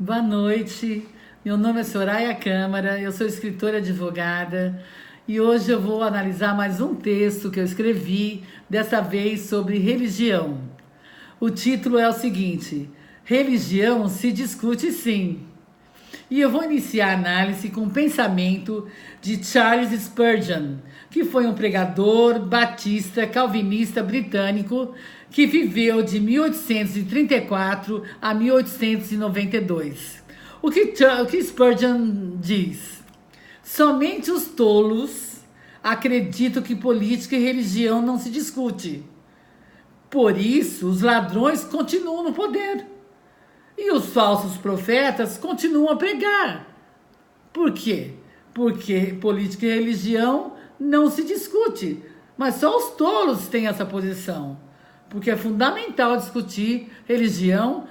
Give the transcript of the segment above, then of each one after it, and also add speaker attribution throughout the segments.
Speaker 1: Boa noite, meu nome é Soraya Câmara, eu sou escritora e advogada e hoje eu vou analisar mais um texto que eu escrevi, dessa vez sobre religião. O título é o seguinte: Religião se discute sim. E eu vou iniciar a análise com o pensamento de Charles Spurgeon, que foi um pregador batista calvinista britânico que viveu de 1834 a 1892. O que Spurgeon diz? Somente os tolos acreditam que política e religião não se discute. Por isso, os ladrões continuam no poder. E os falsos profetas continuam a pregar. Por quê? Porque política e religião não se discute. Mas só os tolos têm essa posição. Porque é fundamental discutir religião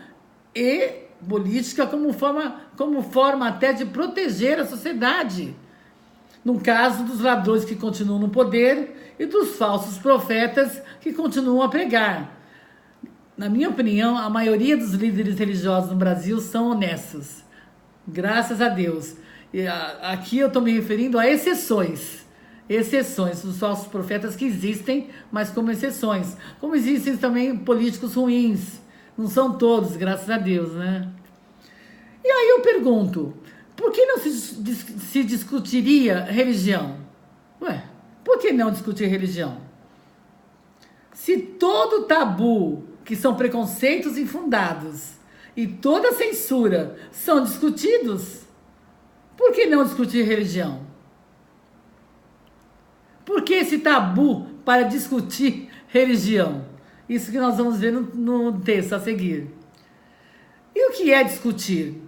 Speaker 1: e política como forma até de proteger a sociedade. No caso dos ladrões que continuam no poder e dos falsos profetas que continuam a pregar. Na minha opinião, a maioria dos líderes religiosos no Brasil são honestos. Graças a Deus. E aqui eu estou me referindo a exceções. Exceções dos falsos profetas que existem, mas como exceções. Como existem também políticos ruins. Não são todos, graças a Deus, né? E aí eu pergunto, por que não se discutiria religião? Ué, por que não discutir religião? Se todo tabu, que são preconceitos infundados, e toda censura são discutidos, por que não discutir religião? Por que esse tabu para discutir religião? Isso que nós vamos ver no texto a seguir. E o que é discutir?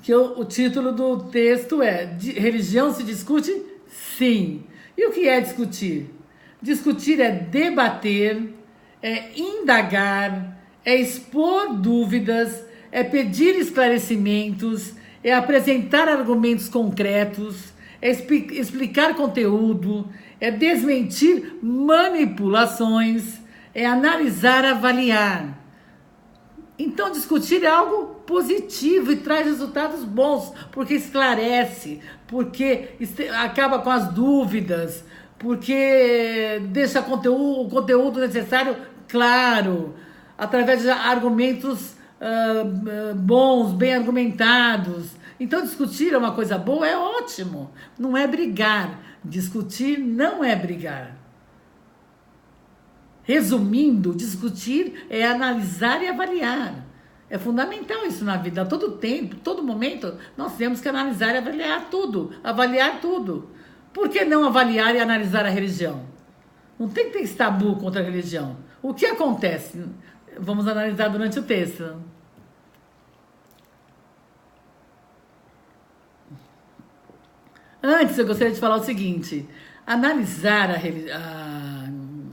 Speaker 1: Que o título do texto é Religião se discute? Sim. E o que é discutir? Discutir é debater, é indagar, é expor dúvidas, é pedir esclarecimentos, é apresentar argumentos concretos, é explicar conteúdo, é desmentir manipulações, é analisar, avaliar. Então, discutir é algo positivo e traz resultados bons, porque esclarece, porque acaba com as dúvidas, porque deixa o conteúdo necessário claro, através de argumentos bons, bem argumentados. Então, discutir é uma coisa boa, é ótimo. Não é brigar. Discutir não é brigar. Resumindo, discutir é analisar e avaliar. É fundamental isso na vida. A todo tempo, todo momento, nós temos que analisar e avaliar tudo. Avaliar tudo. Por que não avaliar e analisar a religião? Não tem que ter esse tabu contra a religião. O que acontece? Vamos analisar durante o texto. Antes, eu gostaria de falar o seguinte: analisar a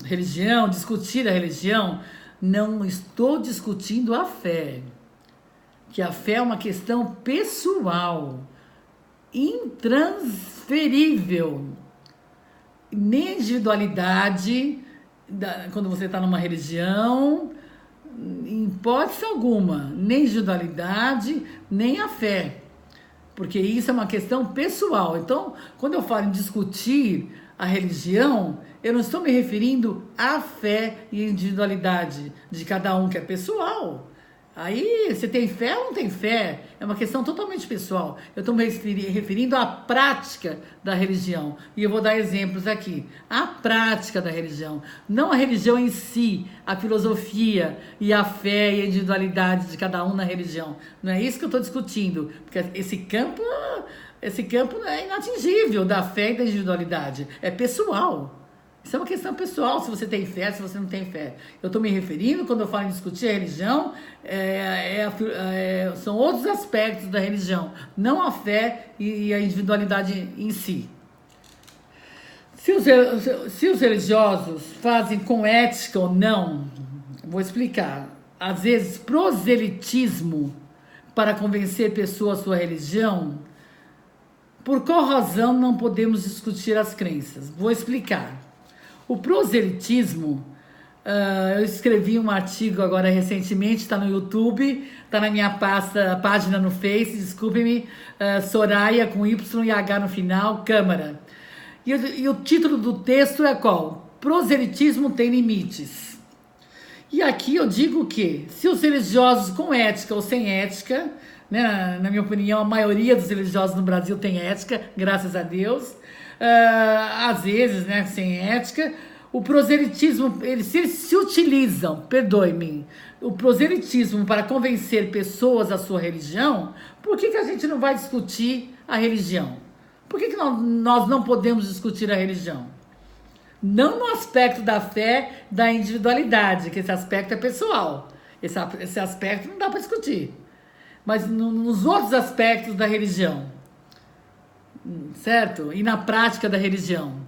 Speaker 1: religião, discutir a religião, não estou discutindo a fé. Que a fé é uma questão pessoal, intransferível. Nem individualidade, quando você está numa religião, em hipótese alguma, nem individualidade, nem a fé. Porque isso é uma questão pessoal. Então, quando eu falo em discutir a religião, eu não estou me referindo à fé e individualidade de cada um, que é pessoal. Aí, você tem fé ou não tem fé? É uma questão totalmente pessoal. Eu estou me referindo à prática da religião. E eu vou dar exemplos aqui. A prática da religião. Não a religião em si, a filosofia e a fé e a individualidade de cada um na religião. Não é isso que eu estou discutindo. Porque esse campo é inatingível da fé e da individualidade. É pessoal. Isso é uma questão pessoal, se você tem fé, se você não tem fé. Eu estou me referindo, quando eu falo em discutir a religião, são outros aspectos da religião, não a fé e a individualidade em si. Se os religiosos fazem com ética ou não, vou explicar. Às vezes, proselitismo para convencer pessoas à sua religião, por qual razão não podemos discutir as crenças? Vou explicar. O proselitismo Eu escrevi um artigo agora recentemente, está no YouTube, está na minha página no Face, desculpe-me, Soraya com Y e H no final, Câmara. E o título do texto é qual? Proselitismo tem limites. E aqui eu digo que se os religiosos com ética ou sem ética, né, na minha opinião, a maioria dos religiosos no Brasil tem ética, graças a Deus, às vezes, né, sem ética, o proselitismo, eles se utilizam, perdoe-me, o proselitismo para convencer pessoas à sua religião, por que a gente não vai discutir a religião? Por que nós não podemos discutir a religião? Não no aspecto da fé, da individualidade, que esse aspecto é pessoal. Esse aspecto não dá para discutir. Mas nos outros aspectos da religião, certo? E na prática da religião.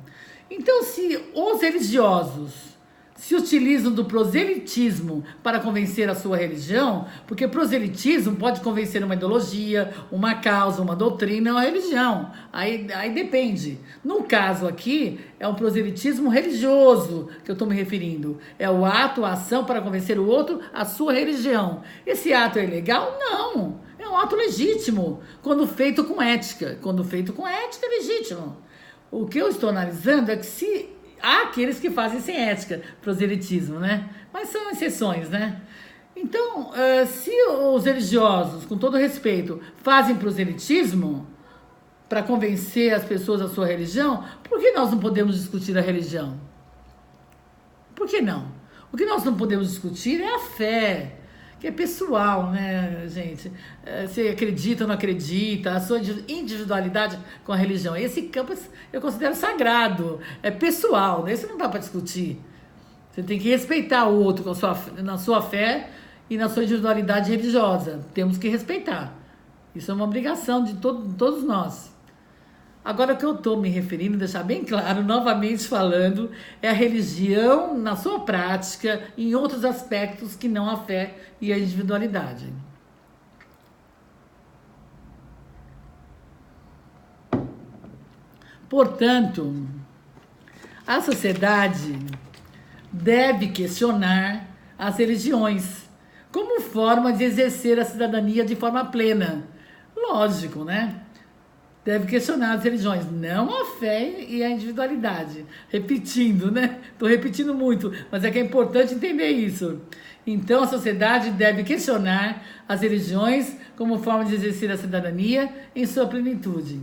Speaker 1: Então, se os religiosos se utilizam do proselitismo para convencer a sua religião, porque proselitismo pode convencer uma ideologia, uma causa, uma doutrina ou uma religião. Aí depende. No caso aqui, é um proselitismo religioso que eu estou me referindo. É o ato, a ação para convencer o outro à sua religião. Esse ato é ilegal? Não. É um ato legítimo, quando feito com ética. Quando feito com ética, é legítimo. O que eu estou analisando é que se há aqueles que fazem sem ética, proselitismo, né? Mas são exceções, né? Então, se os religiosos, com todo respeito, fazem proselitismo para convencer as pessoas da sua religião, por que nós não podemos discutir a religião? Por que não? O que nós não podemos discutir é a fé, que é pessoal, né, gente? Você acredita ou não acredita, a sua individualidade com a religião. Esse campo eu considero sagrado, é pessoal, né? Isso não dá para discutir. Você tem que respeitar o outro na sua fé e na sua individualidade religiosa. Temos que respeitar. Isso é uma obrigação de todos nós. Agora, o que eu estou me referindo, deixar bem claro, novamente falando, é a religião na sua prática e em outros aspectos que não a fé e a individualidade. Portanto, a sociedade deve questionar as religiões como forma de exercer a cidadania de forma plena. Lógico, né? Deve questionar as religiões, não a fé e a individualidade. Repetindo, né? Estou repetindo muito, mas é que é importante entender isso. Então, a sociedade deve questionar as religiões como forma de exercer a cidadania em sua plenitude.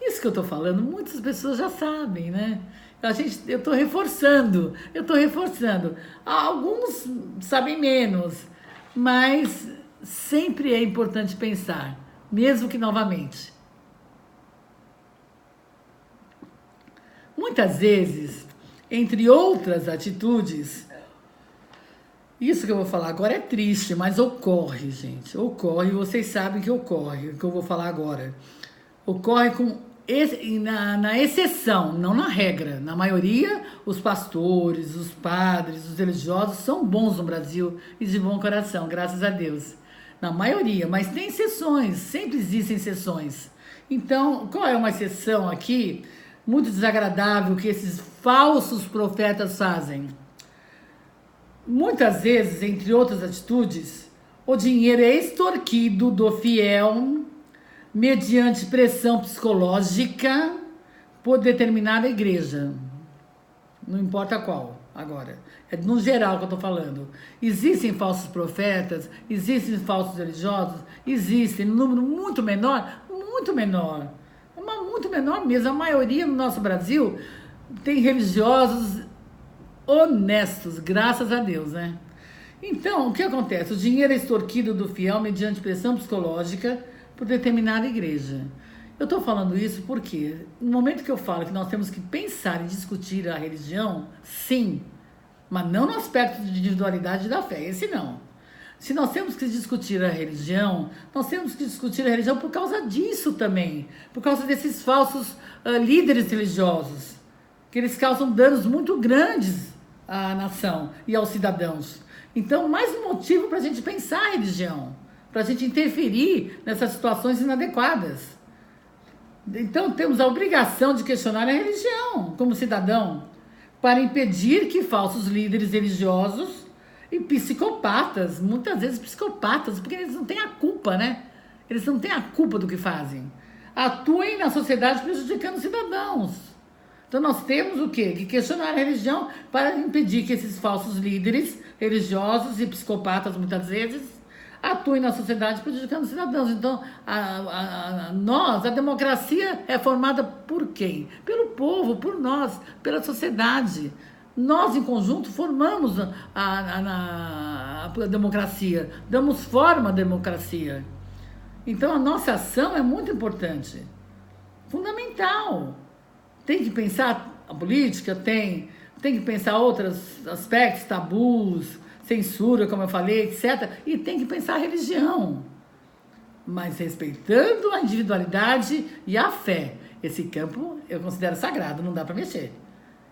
Speaker 1: Isso que eu estou falando, muitas pessoas já sabem, né? Eu estou reforçando. Alguns sabem menos, mas sempre é importante pensar, mesmo que novamente. Muitas vezes, entre outras atitudes, isso que eu vou falar agora é triste, mas ocorre, gente. Ocorre, vocês sabem que ocorre, o que eu vou falar agora. Ocorre na exceção, não na regra. Na maioria, os pastores, os padres, os religiosos são bons no Brasil e de bom coração, graças a Deus. Na maioria, mas tem exceções, sempre existem exceções. Então, qual é uma exceção aqui? Muito desagradável que esses falsos profetas fazem. Muitas vezes, entre outras atitudes, o dinheiro é extorquido do fiel mediante pressão psicológica por determinada igreja. Não importa qual, agora. É no geral que eu estou falando. Existem falsos profetas, existem falsos religiosos, existem, num número muito menor, muito menor mesmo. A maioria no nosso Brasil tem religiosos honestos, graças a Deus, né? Então, o que acontece? O dinheiro é extorquido do fiel mediante pressão psicológica por determinada igreja. Eu estou falando isso porque, no momento que eu falo que nós temos que pensar e discutir a religião, sim, mas não no aspecto de individualidade da fé, esse não. Se nós temos que discutir a religião, nós temos que discutir a religião por causa disso também, por causa desses falsos líderes religiosos, que eles causam danos muito grandes à nação e aos cidadãos. Então, mais um motivo para a gente pensar a religião, para a gente interferir nessas situações inadequadas. Então, temos a obrigação de questionar a religião como cidadão. para impedir que falsos líderes religiosos e psicopatas, muitas vezes psicopatas, porque eles não têm a culpa, né? Eles não têm a culpa do que fazem. Atuem na sociedade prejudicando cidadãos. Então nós temos o quê? Que questionar a religião para impedir que esses falsos líderes religiosos e psicopatas, muitas vezes, atuem na sociedade prejudicando cidadãos. Então, a democracia é formada por quem? Pelo povo, por nós, pela sociedade. Nós, em conjunto, formamos a democracia, damos forma à democracia. Então, a nossa ação é muito importante, fundamental. Tem que pensar a política, tem que pensar outros aspectos, tabus, censura, como eu falei, etc. E tem que pensar a religião, mas respeitando a individualidade e a fé. Esse campo eu considero sagrado, não dá para mexer.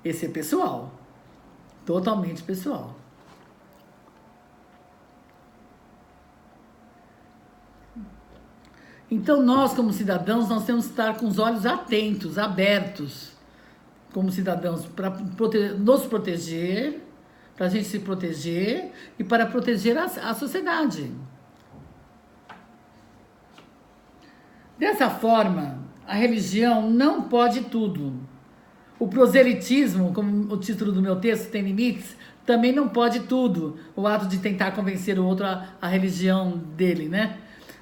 Speaker 1: Esse é pessoal, totalmente pessoal. Então nós, como cidadãos, nós temos que estar com os olhos atentos, abertos, como cidadãos, para nos proteger, para a gente se proteger e para proteger a sociedade. Dessa forma, a religião não pode tudo. O proselitismo, como o título do meu texto tem limites, também não pode tudo. O ato de tentar convencer o outro a religião dele, né?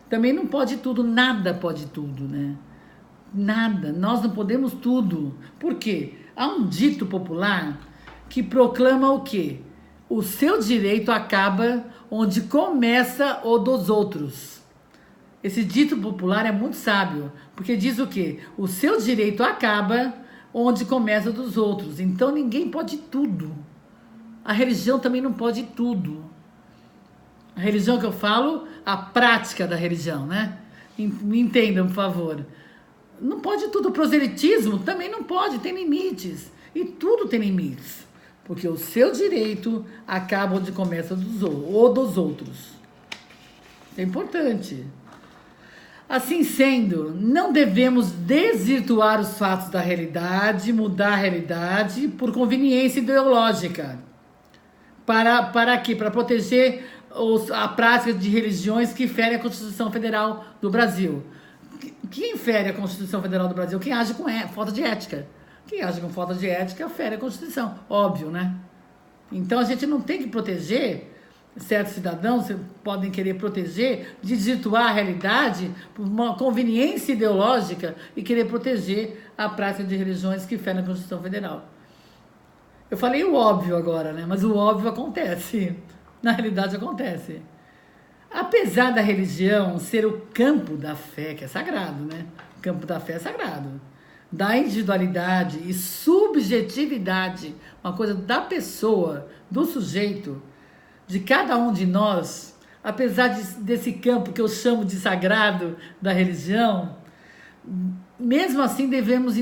Speaker 1: Também não pode tudo, nada pode tudo, né? Nada, nós não podemos tudo. Por quê? Há um dito popular que proclama o quê? O seu direito acaba onde começa o dos outros. Esse dito popular é muito sábio, porque diz o quê? O seu direito acaba onde começa o dos outros. Então ninguém pode tudo. A religião também não pode tudo. A religião que eu falo, a prática da religião, né? Me entendam, por favor. Não pode tudo. O proselitismo também não pode, tem limites. E tudo tem limites. Porque o seu direito acaba onde começa o dos outros. É importante. Assim sendo, não devemos desvirtuar os fatos da realidade, mudar a realidade por conveniência ideológica. Para quê? Para proteger a prática de religiões que ferem a Constituição Federal do Brasil. Quem fere a Constituição Federal do Brasil? Quem age com falta de ética. Quem age com falta de ética fere a Constituição. Óbvio, né? Então a gente não tem que proteger, certos cidadãos podem querer proteger, desvirtuar a realidade por uma conveniência ideológica e querer proteger a prática de religiões que ferem a Constituição Federal. Eu falei o óbvio agora, né? Mas o óbvio acontece. Na realidade acontece. Apesar da religião ser o campo da fé, que é sagrado, né? O campo da fé é sagrado. Da individualidade e subjetividade, uma coisa da pessoa, do sujeito, de cada um de nós, apesar desse campo que eu chamo de sagrado da religião, mesmo assim devemos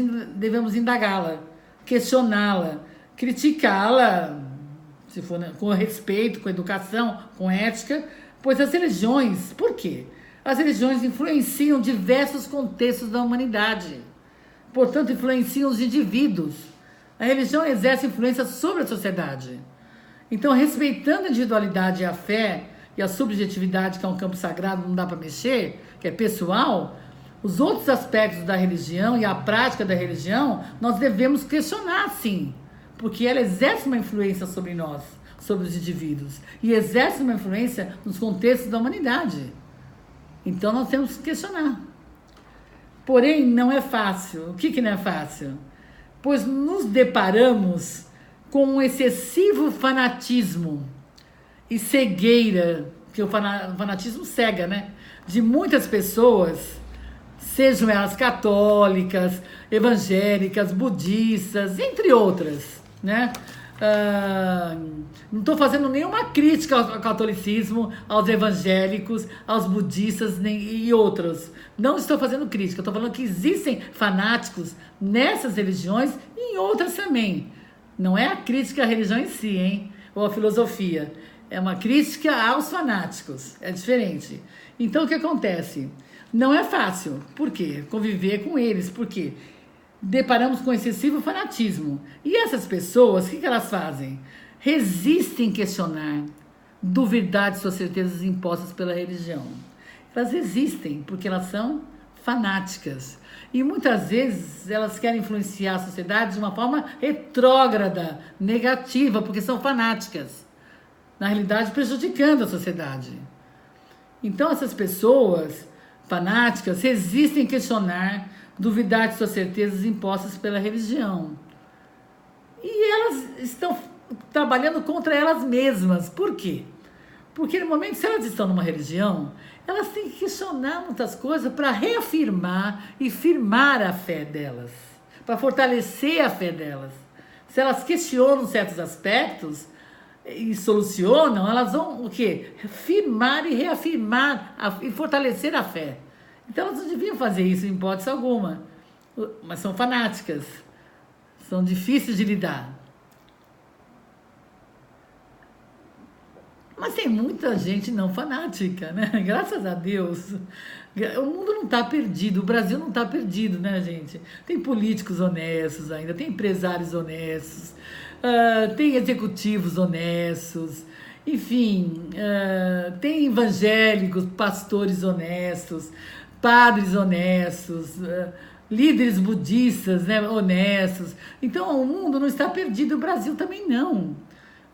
Speaker 1: indagá-la, questioná-la, criticá-la, se for, né, com respeito, com educação, com ética, pois as religiões, por quê? As religiões influenciam diversos contextos da humanidade, portanto influenciam os indivíduos. A religião exerce influência sobre a sociedade. Então, respeitando a individualidade e a fé e a subjetividade, que é um campo sagrado, não dá para mexer, que é pessoal, os outros aspectos da religião e a prática da religião, nós devemos questionar, sim, porque ela exerce uma influência sobre nós, sobre os indivíduos, e exerce uma influência nos contextos da humanidade. Então, nós temos que questionar. Porém, não é fácil. O que não é fácil? Pois nos deparamos com um excessivo fanatismo e cegueira, que o fanatismo cega, né? De muitas pessoas, sejam elas católicas, evangélicas, budistas, entre outras, né? Não estou fazendo nenhuma crítica ao catolicismo, aos evangélicos, aos budistas e outros. Não estou fazendo crítica, estou falando que existem fanáticos nessas religiões e em outras também. Não é a crítica à religião em si, hein? Ou à filosofia. É uma crítica aos fanáticos. É diferente. Então, o que acontece? Não é fácil. Por quê? Conviver com eles. Por quê? deparamos com excessivo fanatismo. E essas pessoas, o que elas fazem? Resistem questionar, duvidar de suas certezas impostas pela religião. Elas resistem porque elas são fanáticas. E muitas vezes elas querem influenciar a sociedade de uma forma retrógrada, negativa, porque são fanáticas. Na realidade, prejudicando a sociedade. Então, essas pessoas fanáticas resistem questionar, duvidar de suas certezas impostas pela religião. E elas estão trabalhando contra elas mesmas. Por quê? Porque no momento que elas estão numa religião, elas têm que questionar muitas coisas para reafirmar e firmar a fé delas, para fortalecer a fé delas. Se elas questionam certos aspectos e solucionam, elas vão o quê? Firmar e reafirmar e fortalecer a fé. Então elas não deviam fazer isso em hipótese alguma, mas são fanáticas, são difíceis de lidar. Mas tem muita gente não fanática, né? Graças a Deus. O mundo não está perdido, o Brasil não está perdido, né, gente? Tem políticos honestos ainda, tem empresários honestos, tem executivos honestos, enfim, tem evangélicos, pastores honestos, padres honestos, líderes budistas, né, honestos. Então, o mundo não está perdido, o Brasil também não.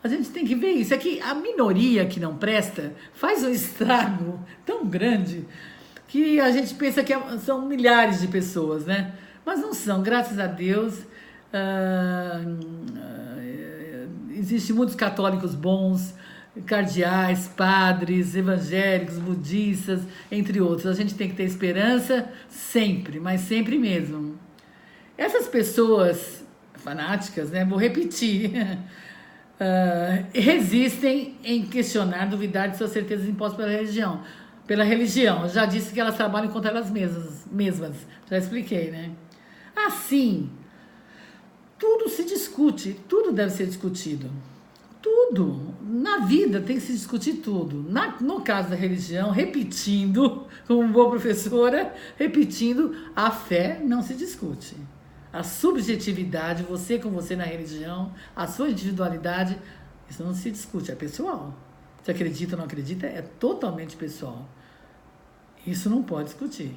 Speaker 1: A gente tem que ver isso. É que a minoria que não presta faz um estrago tão grande que a gente pensa que são milhares de pessoas, né? Mas não são, graças a Deus. Existem muitos católicos bons, cardeais, padres, evangélicos, budistas, entre outros. A gente tem que ter esperança sempre, mas sempre mesmo. Essas pessoas fanáticas, né? Vou repetir. Resistem em questionar, duvidar de suas certezas impostas pela religião. Eu já disse que elas trabalham contra elas mesmas. Já expliquei, né? Assim, tudo se discute, tudo deve ser discutido. Tudo. Na vida tem que se discutir tudo. No caso da religião, repetindo, como boa professora, repetindo, a fé não se discute. A subjetividade, você com você na religião, a sua individualidade, isso não se discute, é pessoal. Se acredita ou não acredita, é totalmente pessoal. Isso não pode discutir.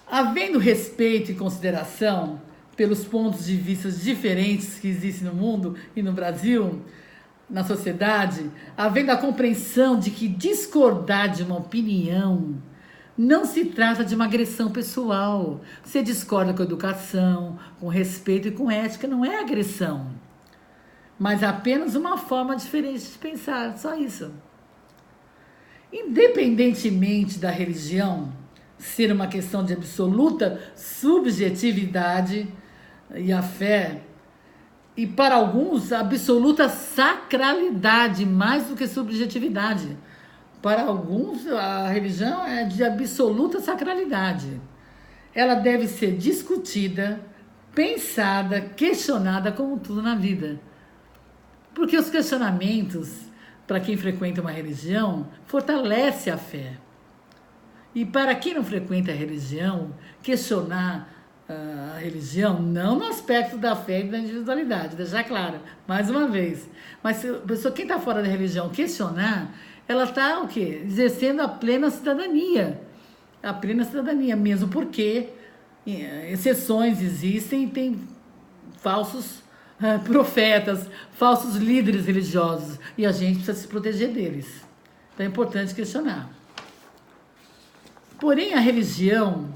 Speaker 1: Havendo respeito e consideração pelos pontos de vista diferentes que existem no mundo e no Brasil, na sociedade, havendo a compreensão de que discordar de uma opinião não se trata de uma agressão pessoal. Você discorda com educação, com respeito e com ética, não é agressão. Mas apenas uma forma diferente de pensar, só isso. Independentemente da religião ser uma questão de absoluta subjetividade e a fé, e para alguns absoluta sacralidade, mais do que subjetividade. Para alguns, a religião é de absoluta sacralidade. Ela deve ser discutida, pensada, questionada, como tudo na vida. Porque os questionamentos, para quem frequenta uma religião, fortalece a fé. E para quem não frequenta a religião, questionar a religião, não no aspecto da fé e da individualidade, deixar claro, mais uma vez. Mas se a pessoa, quem está fora da religião, questionar, ela está o quê? Exercendo a plena cidadania. A plena cidadania, mesmo porque exceções existem e tem falsos profetas, falsos líderes religiosos. E a gente precisa se proteger deles. Então é importante questionar. Porém, a religião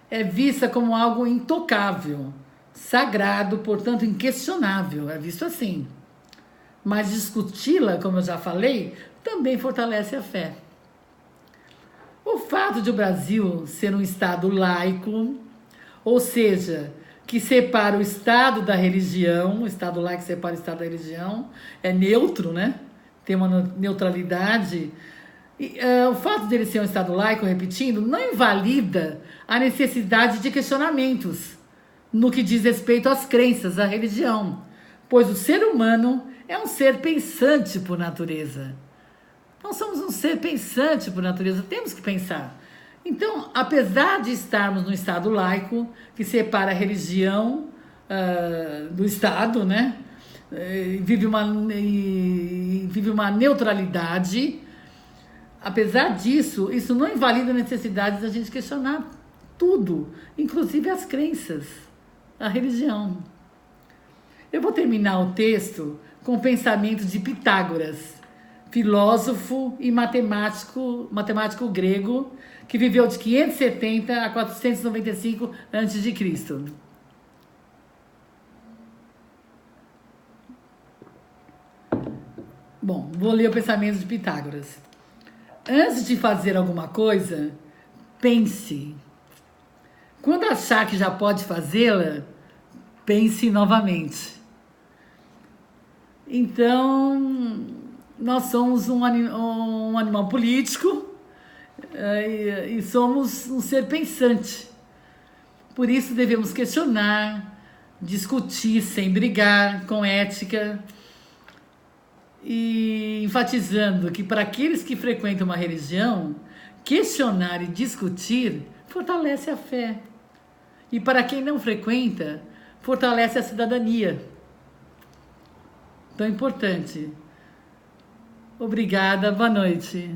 Speaker 1: é vista como algo intocável, sagrado, portanto inquestionável. É visto assim. Mas discuti-la, como eu já falei, também fortalece a fé. O fato de o Brasil ser um Estado laico, ou seja, que separa o Estado da religião, o Estado laico separa o Estado da religião, é neutro, né? Tem uma neutralidade. O fato dele ser um Estado laico, repetindo, não invalida a necessidade de questionamentos no que diz respeito às crenças, à religião, pois o ser humano é um ser pensante por natureza. Nós somos um ser pensante por natureza, temos que pensar. Então, apesar de estarmos no Estado laico, que separa a religião do Estado, né? Vive uma neutralidade. Apesar disso, isso não invalida a necessidade da gente questionar tudo, inclusive as crenças, a religião. Eu vou terminar o texto com o pensamento de Pitágoras, filósofo e matemático grego, que viveu de 570 a 495 a.C. Bom, vou ler o pensamento de Pitágoras. Antes de fazer alguma coisa, pense. Quando achar que já pode fazê-la, pense novamente. Então, nós somos um animal político e somos um ser pensante. Por isso devemos questionar, discutir sem brigar, com ética, e enfatizando que para aqueles que frequentam uma religião, questionar e discutir fortalece a fé. E para quem não frequenta, fortalece a cidadania. Tão importante. Obrigada, boa noite.